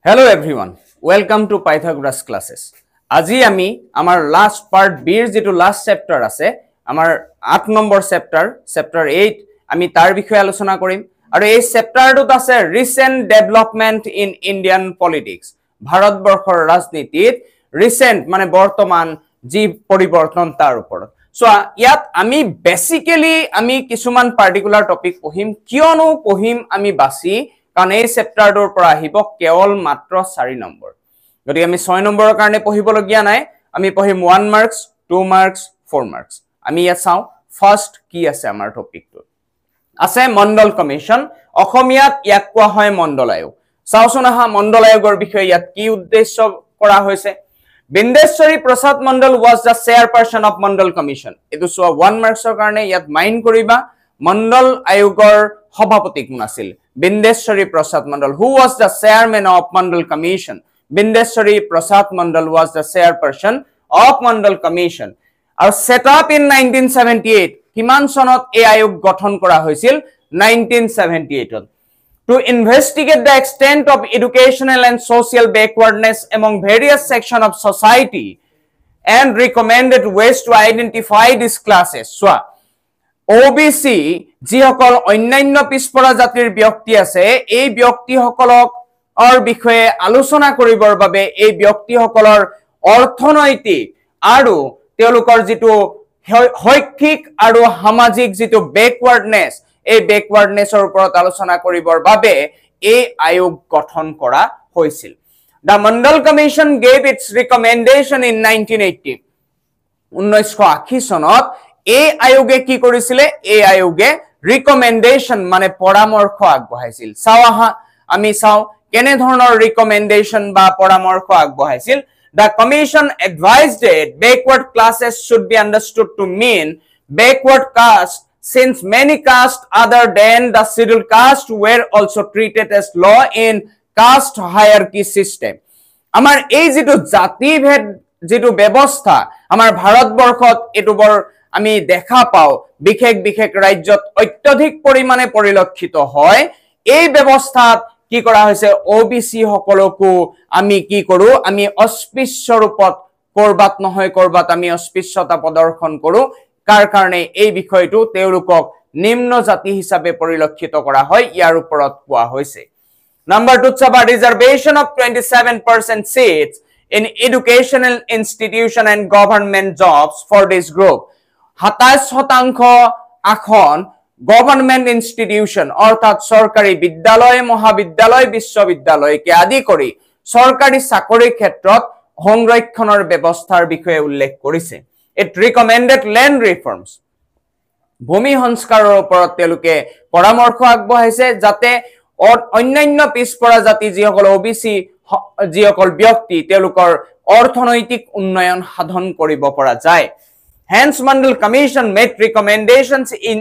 Hello everyone, welcome to Pythagoras classes. আজি আমি আমাৰ last part B ৰ যেটো last chapter আছে আমাৰ 8 নম্বৰ chapter 8 আমি তাৰ বিষয়ে আলোচনা কৰিম আৰু এই chapterটোত আছে recent development in Indian politics ভাৰতবৰ্ষৰ ৰাজনীতিত recent মানে বৰ্তমান যি পৰিৱৰ্তন তাৰ ওপৰত সো ইয়াত আমি বেসিক্যালি আমি কিছুমান পাৰ্টিকুলাৰ টপিক পঢ়িম কিয়নো পঢ়িম আমি বাছি কাৰণ এই চেপ্টাৰটোৰ পৰা আহিব কেৱল মাত্ৰ 4 নম্বৰ গতিকে আমি 6 নম্বৰৰ কাৰণে পঢ়িবলগীয়া নাই আমি পঢ়িম 1 মাৰ্কস 2 মাৰ্কস 4 মাৰ্কস আমি ইয়াত চাও ফাৰ্স্ট কি আছে আমাৰ টপিকটো আছে মণ্ডল কমিশন অসমীয়াত ইয়াক কোৱা হয় মণ্ডল আয়োগ চাওচোন আহা মণ্ডল আয়োগৰ বিষয়ে ইয়াত কি উদ্দেশ্য কৰা হৈছে Bindeshwari Prasad Mandal was the chairperson of Mandal Commission. Etu so 1 marksor karone yat mind koriba Mandal Ayogor Sabhapati kun asil. Bindeshwari Prasad Mandal who was the chairman of Mandal Commission. Bindeshwari Prasad Mandal was the chairperson of Mandal Commission. Are set up in 1978. Kiman sonot ei ayog gothon kora hoisil 1978. To investigate the extent of educational and social backwardness among various sections of society and recommended ways to identify these classes. So, OBC, যিসকল অন্যান্য পিছপৰা জাতিৰ ব্যক্তি আছে এই ব্যক্তিসকলক বিষয়ে আলোচনা কৰিবৰ বাবে এই ব্যক্তিসকলৰ অৰ্থনৈতিক আৰু তেওঁলোকৰ যিটো শৈক্ষিক আৰু সামাজিক যিটো বেকৱাৰ্ডনেছ এই বেকৱাৰ্ডনেছৰ ওপৰত আলোচনা কৰিবৰ বাবে এই আয়োগ গঠন কৰা হৈছিল The Mandal Commission gave its recommendation in 1980 1980 চনত এই আয়োগে কি কৰিছিলে এই আয়োগে ৰিকমেন্ডেশন মানে পৰামৰ্শ আগবঢ়াইছিল চাওহা আমি চাও কেনে ধৰণৰ ৰিকমেন্ডেশন বা পৰামৰ্শ আগবঢ়াইছিল The commission advised that backward classes should be understood to mean backward caste since many castes other than the scheduled caste were also treated as law in caste hierarchy system. Amar ei jitu jati bhed jitu ব্যবস্থা amar bharatborkhot etu bor ami dekha pao bikhek rajyot অত্যধিক পরিমাণে পরিলক্ষিত হয় এই ব্যবস্থাত কি কৰা হৈছে OBC সকলকো আমি কি কৰো আমি অস্পৃশ্য ৰূপত কৰবাত নহয় কৰবাত আমি অস্পৃশ্যতা প্ৰদৰ্শন কৰো কাৰ কাৰণে এই বিষয়টো তেওঁলোকক নিম্ন জাতি হিচাপে পৰিলক্ষিত কৰা হয় ইয়াৰ ওপৰত কোৱা হৈছে Number 2 চাবা reservation of 27% seats in educational institution and government jobs for this group 27% আসন গভর্নমেন্ট ইনস্টিটিউশন অর্থাৎ সরকারি বিদ্যালয় মহাবিদ্যালয় বিশ্ববিদ্যালয়কে আদি কৰি সৰকাৰি চাকৰি ক্ষেত্ৰত সংৰক্ষণৰ ব্যৱস্থাৰ বিষয়ে উল্লেখ কৰিছে It recommended land reforms. ভূমি সংস্কাৰৰ ওপৰত তেওঁলোকে পৰামৰ্শ আগবঢ়াইছে যাতে অন্যান্য পিছপৰা জাতি যিসকল OBC যিসকল ব্যক্তি তেওঁলোকৰ অৰ্থনৈতিক উন্নয়ন সাধন কৰিব পৰা যায় Hence Mandal Commission made recommendations in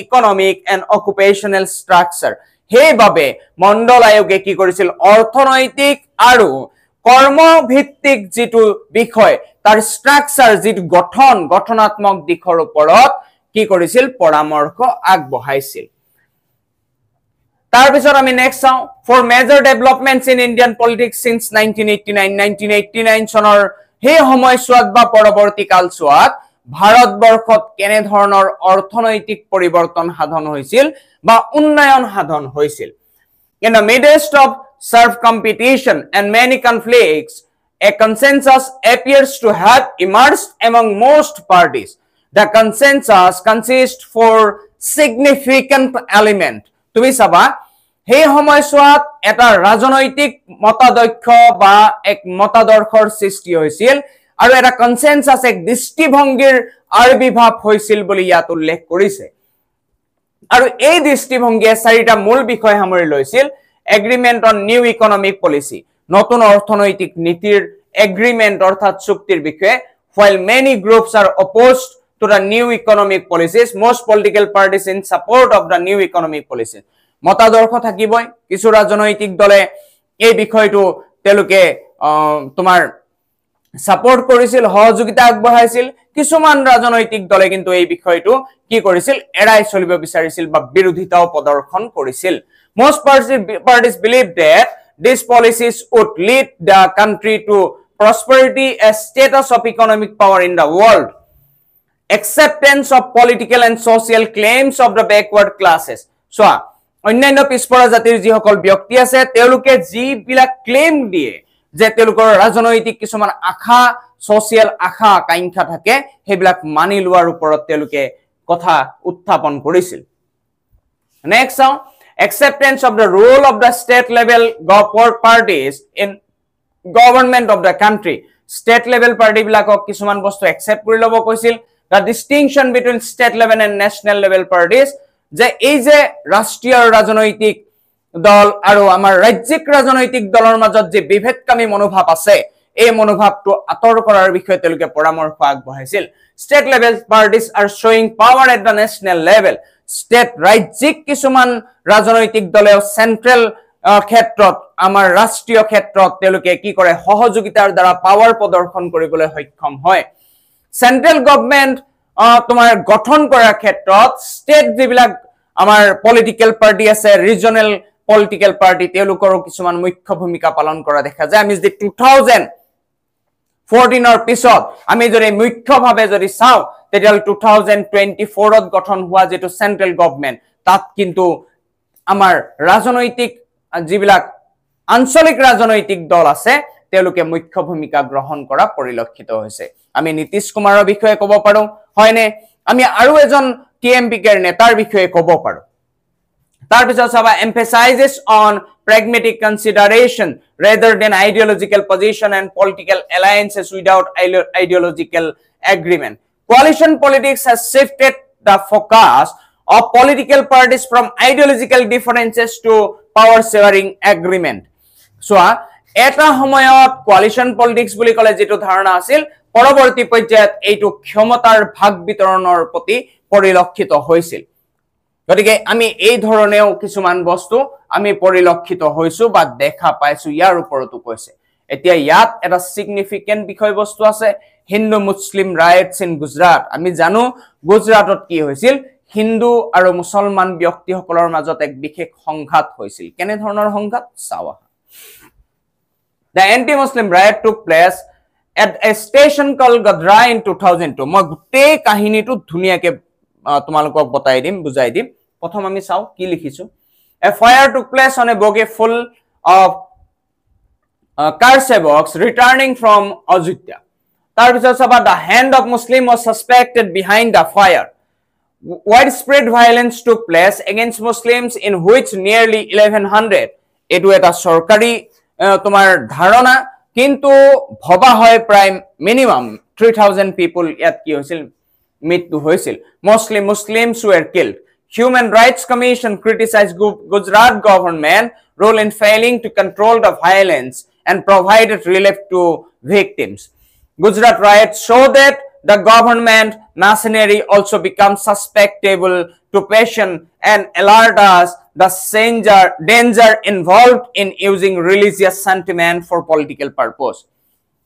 economic and occupational structure. সেইভাবে মণ্ডল আয়োগে কি কৰিছিল অৰ্থনৈতিক আৰু কৰ্মভিত্তিক যেটো বিষয় তাৰ স্ট্ৰাকচাৰ যেটো গঠনাত্মক দিশৰ ওপৰত কি কৰিছিল পৰামৰ্শ আগবঢ়াইছিল তাৰ পিছত আমি নেক্সট চাও for major developments in Indian politics since 1989 চনৰ হে সময়ছোৱাত বা পৰৱৰ্তী কালছোৱাত ভাৰতবৰ্ষত কেনে ধৰণৰ অৰ্থনৈতিক পৰিৱৰ্তন সাধন হৈছিল বা উন্নয়ন সাধন হৈছিল In the midst of serve competition and many conflicts a consensus appears to have emerged among most parties The consensus consists for significant element তুমি চাবা হে সময়ছোৱাত এটা ৰাজনৈতিক মতাদক্ষ বা এক মতাদৰ্শৰ সৃষ্টি হৈছিল আৰু এটা কনসেনসাস এক দৃষ্টিভংগীৰ আবিৰ্ভাৱ হৈছিল বুলি ইয়াত উল্লেখ কৰিছে আৰু এই দৃষ্টিভংগীয়ে চাৰিটা মূল বিষয় সামৰি লৈছিল agreement on new economic policy নতুন অৰ্থনৈতিক নীতিৰ এগ্ৰিমেন্ট অৰ্থাৎ চুক্তিৰ বিষয়ে while many groups are opposed to the new economic policies most political parties in support of the new economic policies মতাদৰ্শ থাকিবই কিছু ৰাজনৈতিক দলে এই বিষয়টো তেলুকে তোমাৰ সাপোৰ্ট কৰিছিল সহযোগিতা আগবঢ়াইছিল কিছুমান ৰাজনৈতিক দলে কিন্তু এই বিষয়টো কি কৰিছিল এৰাই চলিব বিচাৰিছিল বা বিৰোধিতাও প্ৰদৰ্শন কৰিছিল most parties believe that these policies would lead the country to prosperity, a status of economic power in the world, acceptance of political and social claims of the backward classes. So অন্যান্য পিছপৰা জাতিৰ যিসকল ব্যক্তি আছে তেওঁলোকে যিবিলাক claim দিয়ে যে তেওঁলোকৰ ৰাজনৈতিক কিছুমান আশা সোশিয়াল আশা আকাংক্ষা থাকে সেইবিলাক মানি লোৱাৰ ওপৰত তেওঁলোকে কথা উত্থাপন কৰিছিল next acceptance of the role of the state level parties in government of the country state level party bilakok kisuman bostu accept kori lobo koisil the distinction between state level and national level parties je ei je rashtriya rajnoitik dol aru amar rajyik rajnoitik dolor majot je bibhedkami monobhab ase এই মনোভাবটো আতৰ কৰাৰ বিষয়ে তেওঁলোকে পৰামৰ্শ আগবঢ়াইছিল state level parties are showing power at the national level state ৰাজ্যিক কিছুমান ৰাজনৈতিক দলে সেন্ট্ৰেল ক্ষেত্ৰত আমাৰ ৰাষ্ট্ৰীয় ক্ষেত্ৰত তেওঁলোকে কি কৰে সহযোগিতাৰ দ্বাৰা পাৱাৰ প্ৰদৰ্শন কৰিবলৈ সক্ষম হয় সেন্ট্ৰেল গভৰ্নমেন্ট তোমাৰ গঠন কৰাৰ ক্ষেত্ৰত স্টেট যিবিলাক আমাৰ পলিটিক্যাল পাৰ্টি আছে ৰিজনাল পলিটিক্যাল পাৰ্টি তেওঁলোকৰো কিছুমান মুখ্য ভূমিকা পালন কৰা দেখা যায় আমি যে 2014 অৰ পিছত আমি যদি মুখ্যভাৱে যদি চাও তেতিয়াল 2024 ত গঠন হোৱা যেটো সেন্ট্ৰেল গভৰ্নমেন্ট তাত কিন্তু আমাৰ ৰাজনৈতিক যিবিলাক আঞ্চলিক ৰাজনৈতিক দল আছে তেওঁলোকে মুখ্য ভূমিকা গ্ৰহণ কৰা পৰিলক্ষিত হৈছে আমি নীতিশ কুমাৰৰ বিষয়ে ক'ব পাৰো হয়নে আমি আৰু এজন টিএমপিৰ নেতাৰ বিষয়ে ক'ব পাৰো তাৰ পিছত সবা emphasizes on pragmatic consideration rather than ideological position and political alliances without ideological agreement coalition politics has shifted the focus of political parties from ideological differences to power sharing agreement so eta homoyot coalition politics buli kole jetu dharana asil পৰৱৰ্তী পৰ্যায়ত এইটো ক্ষমতাৰ ভাগ বিতৰণৰ প্ৰতি পৰিলক্ষিত হৈছিল গতিকে আমি এই ধৰণেও কিছুমান বস্তু আমি পৰিলক্ষিত হৈছো বা দেখা পাইছো ইয়াৰ ওপৰতো কৈছে এতিয়া ইয়াত এটা সিগনিফিকেন্ট বিষয়বস্তু আছে হিন্দু মুছলিম ৰাইটস ইন গুজৰাট আমি জানো গুজৰাটত কি হৈছিল হিন্দু আৰু মুছলমান ব্যক্তিসকলৰ মাজত এক বিশেষ সংঘাত হৈছিল কেনে ধৰণৰ সংঘাত চাওয়া The anti-Muslim riot took place at a station called Gadra in 2002 মই গুটেই কাহিনীটো ধুনিয়াকে তোমালোকক বতাই দিম বুজাই দিম প্ৰথম আমি চাও কি লিখিছো A fire took place on a bogie full of car sevaks returning from Ajodhya তাৰ পিছত সবা the hand of Muslim was suspected behind the fire widespread violence took place against Muslims in which nearly 1100 এটো এটা সরকারি তোমার ধারণা কিন্তু ভবা হয় প্রায় মিনিমাম 3000 people ইয়াত কি হৈছিল মৃত্যু হৈছিল mostly Muslims were killed Human Rights Commission criticized Gujarat government role in failing to control the violence and provided relief to victims Gujarat riots show that the government machinery also becomes susceptible to passion and alert us the danger involved in using religious sentiment for political purpose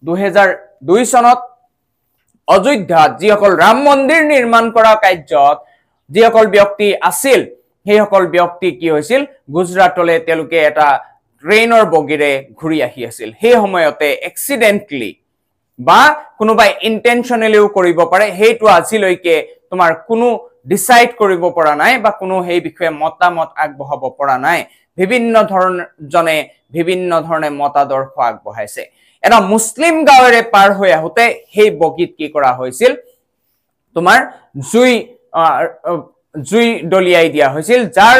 2002 সনত অযোধ্যাত যিসকল ৰাম মন্দিৰ নিৰ্মাণ কৰা কাৰ্যত যিসকল ব্যক্তি আছিল সেইসকল ব্যক্তি কি হৈছিল গুজৰাটলে তেলুকে এটা ট্ৰেইনৰ বগিৰে ঘুৰি আহি আছিল সেই সময়তে এক্সিডেন্টলি বা কোনোবাই ইন্টেনশনালিও কৰিব পাৰে হেইটো আজিলৈকে তোমাৰ কোনো ডিসাইড কৰিব পৰা নাই বা কোনো হেই বিষয়ে মতামত আগবঢ়াব পৰা নাই বিভিন্ন ধৰণে বিভিন্ন ধৰণে মতাদৰ্শ আগবঢ়াইছে এটা মুসলিম গাঁৱৰে পাৰ হৈ আহোতে হেই বগিত কি কৰা হৈছিল তোমাৰ জুই দলিয়াই দিয়া হৈছিল যাৰ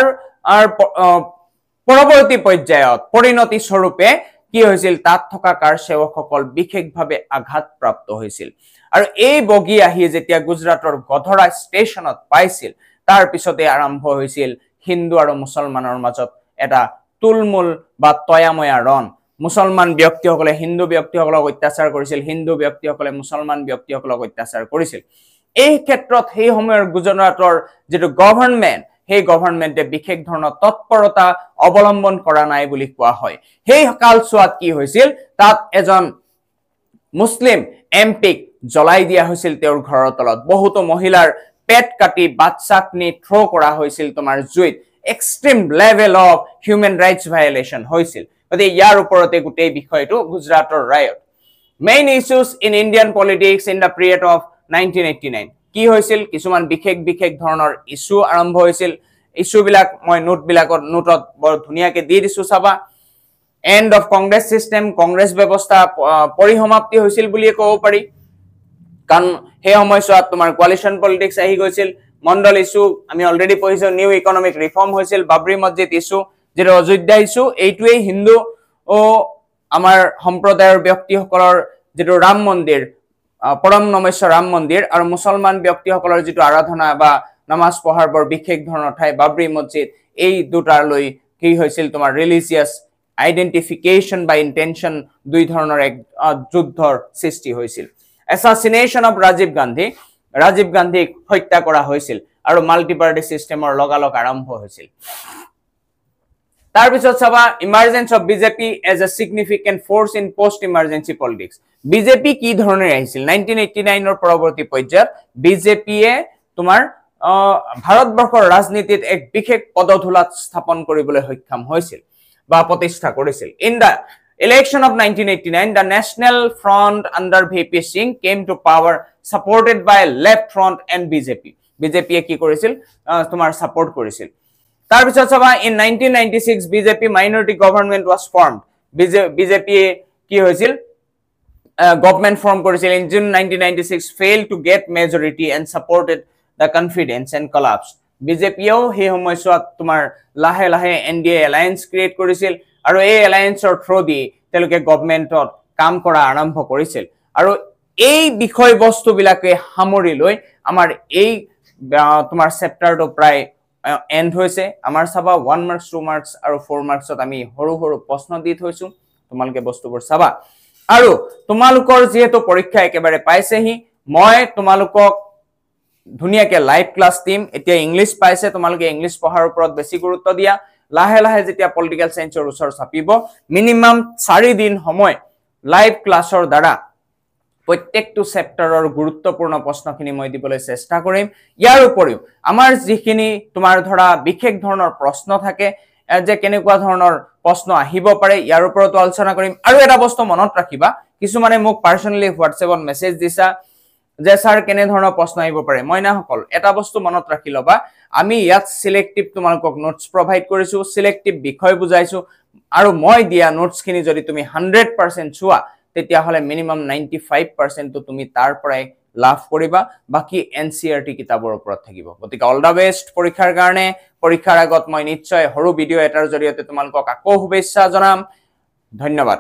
পৰৱৰ্তী পৰ্যায়ত পৰিণতি স্বৰূপে কি হৈছিল তাত থকা কাৰ সেৱকসকল বিশেষভাৱে আঘাতপ্ৰাপ্ত হৈছিল আৰু এই বগি আহি যেতিয়া গুজৰাটৰ গধৰা ষ্টেচনত পাইছিল তাৰ পিছতে আৰম্ভ হৈছিল হিন্দু আৰু মুছলমানৰ মাজত এটা তুলমুল বা তয়াময়া ৰণ মুছলমান ব্যক্তিসকলে হিন্দু ব্যক্তিসকলক অত্যাচাৰ কৰিছিল হিন্দু ব্যক্তিসকলে মুছলমান ব্যক্তিসকলক অত্যাচাৰ কৰিছিল এই ক্ষেত্ৰত সেই সময়ৰ গুজৰাটৰ যেটো গভৰ্নমেন্ট সেই গভৰ্নমেন্টে বিশেষ ধৰণৰ তৎপৰতা অৱলম্বন কৰা নাই বুলি কোৱা হয় সেই কালছোৱাত কি হৈছিল তাত এজন মুসলিম এমপি জ্বলাই দিয়া হৈছিল তেওঁৰ ঘৰৰ তলত বহুতো মহিলাৰ পেট কাটি বাচ্চাকনি থ্ৰো কৰা হৈছিল তোমাৰ জুইত extreme level of human rights violation হৈছিল গতিকে ইয়াৰ ওপৰতে গোটেই বিষয়টো গুজৰাটৰ riot main issues in Indian politics in the period of 1989 কি হৈছিল কিছুমান বিশেষ ধৰণৰ ইস্যু আৰম্ভ হৈছিল ইস্যুবিলাক মই নোটত বৰ ধুনীয়াকৈ দি দিছো চাবা and of Congress system Congress ব্যৱস্থা পৰিসমাপ্তি হৈছিল বুলিয়ে ক'ব পাৰি কাৰণ সেই সময়ছোৱাত তোমাৰ কোৱালিশন পলিটিক্স আহি গৈছিল মণ্ডল ইস্যু আমি অলৰেডি পঢ়িছো নিউ ইকনমিক ৰিফৰ্ম হৈছিল বাবৰি মছজিদ ইস্যু যেটো অযোধ্যা ইস্যু এইটোৱেই হিন্দু ও আমাৰ সম্প্ৰদায়ৰ ব্যক্তিসকলৰ যেটো ৰাম মন্দিৰ পৰম নমেশ্য ৰাম মন্দিৰ আৰু মুছলমান ব্যক্তিসকলৰ যেটো আৰাধনা বা নামাজ পঢ়াৰ বৰ বিশেষ ধৰণৰ ঠাই বাবৰি মছজিদ এই দুটালৈ কি হৈছিল তোমাৰ ৰিলিজিয়াছ আইডেন্টিফিকেশন বা ইন্টেনশন দুই ধৰণৰ এক যুদ্ধৰ সৃষ্টি হৈছিল assassination of Rajiv Gandhi হত্যা কৰা হৈছিল আৰু মাল্টি পাৰ্টি সিস্টেমৰ লগালগ আৰম্ভ হৈছিল তাৰ পিছত চাবা emergence of BJP as a significant force in post emergency politics BJP কি ধৰণে আহিছিল 1989 ৰ পৰৱৰ্তী পৰ্যায়ত বিজেপিয়ে তোমাৰ ভাৰতবৰ্ষৰ ৰাজনীতিত এক বিশেষ পদধূলাত স্থাপন কৰিবলৈ সক্ষম হৈছিল বা প্ৰতিষ্ঠা কৰিছিল in the election of 1989 the National Front under VP Singh came to power supported by left front and BJP কি কৰিছিল তোমাৰ সাপোৰ্ট কৰিছিল তাৰ পিছত চাবা in 1996 BJP minority government was formed BJP কি হৈছিল government form কৰিছিল in June 1996 failed to get majority and supported the confidence and collapsed BJPও সেই সময়ছোৱাত তোমাৰ লাহে লাহে NDA alliance create কৰিছিল আৰু এই এলায়েন্সৰ থ্ৰু দি তেওঁলোকে গভৰ্ণমেণ্টত কাম কৰা আৰম্ভ কৰিছিল আৰু এই বিষয়বস্তুবিলাকে সামৰি লৈ আমাৰ এই তোমাৰ চেপ্টাৰটো প্ৰায় এন্ড হৈছে আমাৰ চাবা 1 মাৰ্কস 2 মাৰ্কস আৰু 4 মাৰ্কসত আমি হৰু প্ৰশ্ন দি থৈছো তোমালকে বস্তুবোৰ চাবা আৰু তোমালোকৰ যেহেতু পৰীক্ষা একেবাৰে পাইছেহি মই তোমালোকক ধুনিয়াকে লাইভ ক্লাস টিম এতিয়া ইংলিশ পাইছে তোমালোকে ইংলিশ পঢ়াৰ ওপৰত বেছি গুৰুত্ব দিয়া লাহে লাহে যেতিয়া পলিটিক্যাল সায়েন্সৰ ওচৰ চাপিব মিনিমাম 4 দিন সময় লাইভ ক্লাছৰ দ্বাৰা প্ৰত্যেকটো চেপ্টাৰৰ গুৰুত্বপূৰ্ণ প্ৰশ্নখিনি মই দিবলৈ চেষ্টা কৰিম ইয়াৰ উপৰিও আমাৰ যিখিনি তোমাৰ ধৰা বিশেষ ধৰণৰ প্ৰশ্ন থাকে যে কেনেকুৱা ধৰণৰ প্ৰশ্ন আহিব পাৰে ইয়াৰ ওপৰত আলোচনা কৰিম আৰু এটা বস্তু মনত ৰাখিবা কিছুমানে মোক পাৰ্সোনালি হোৱাটছএপত মেছেজ দিছা যে স্যাৰ কেনে ধৰণৰ প্ৰশ্ন আহিব পাৰে মই না হকল এটা বস্তু মনত ৰাখি লবা আমি ইয়াত সিলেক্টিভ তোমালোকক নোটস প্ৰভাইড কৰিছো সিলেক্টিভ বিষয় বুজাইছো আৰু মই দিয়া নোটস খিনি যদি তুমি 100% চোৱা তেতিয়া হলে মিনিমাম 95% তো তুমি তাৰ পৰাই লাভ কৰিবা বাকি এনসিআৰটি কিতাবৰ ওপৰত থাকিব গতিকে অল দা বেস্ট পৰীক্ষাৰ কাৰণে পৰীক্ষাৰ আগত মই নিশ্চয় হৰু ভিডিও এটাৰ জৰিয়তে তোমালোকক আকৌ শুভেচ্ছা জনাম ধন্যবাদ